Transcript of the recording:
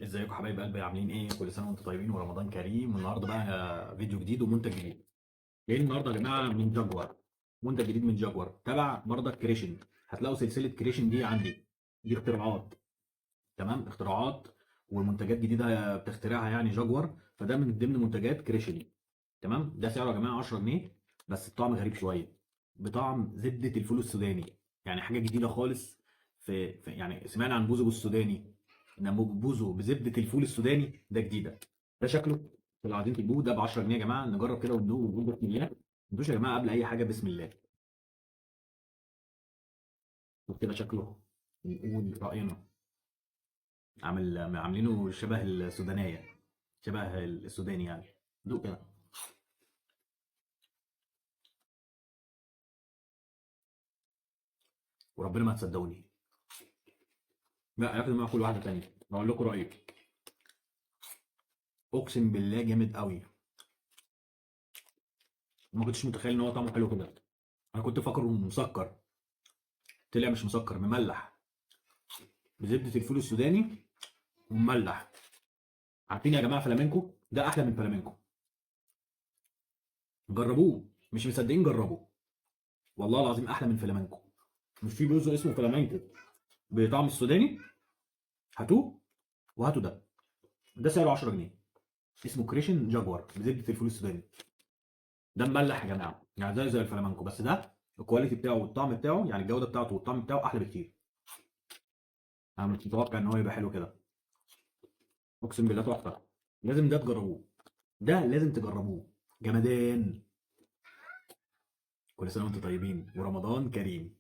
ازيكم حبايب قلبي، عاملين ايه؟ كل سنه وانتم طيبين ورمضان كريم. والنهارده بقى فيديو جديد ومنتج جديد. جايين النهارده يا جماعه من جاكوار. منتج جديد من جاكوار تبع برضك كريشن. هتلاقوا سلسله كريشن دي عندي. دي اختراعات. تمام، اختراعات ومنتجات جديده بتخترعها يعني جاكوار، فده من ضمن منتجات كريشن. تمام، ده سعره يا جماعه 10 جنيه. بس الطعم غريب شويه. بطعم زبده الفول السوداني. يعني حاجه جديده خالص. يعني سمعنا عن بوزو السوداني. انما بوزو بزبده الفول السوداني ده جديده. ده شكله. لو عايزين تجيبوه ده ب 10 جنيه يا جماعه. نجرب كده وندوق ونقول بسم الله. ندوش يا جماعه قبل اي حاجه بسم الله. شوف كده شكله. نقول راينا. عاملينه شبه السودانيه. شبه السوداني يعني. دوق كده. وربنا ما تصدقوني. لا، ياكل معاكل واحده تانيه اقول لكم رايي. اقسم بالله جامد قوي. ما كنتش متخيل ان هو طعمه حلو كده. انا كنت فاكره مسكر. طلع مش مسكر، مملح. بزبده الفول السوداني. ومملح. عارفين يا جماعه فلامينكو ده احلى من فلامينكو. جربوه. مش مصدقين؟ جربوه. والله العظيم احلى من فلامينكو. مش في جزء اسمه فلامينكو بطعم السوداني. هاتوه. وهاتوا ده. ده سعره 10 جنيه. اسمه كريشن جاكوار بزبده الفول السوداني. ده مملح يا جماعه، يعني زي الفلامينكو، بس ده الكواليتي بتاعه والطعم بتاعه، يعني الجوده بتاعته والطعم بتاعه احلى بكتير. انا مش متوقع ان هو يبقى حلو كده. اقسم بالله تحفه. لازم ده تجربوه. ده لازم تجربوه. جمدان. كل سنه وانتم طيبين ورمضان كريم.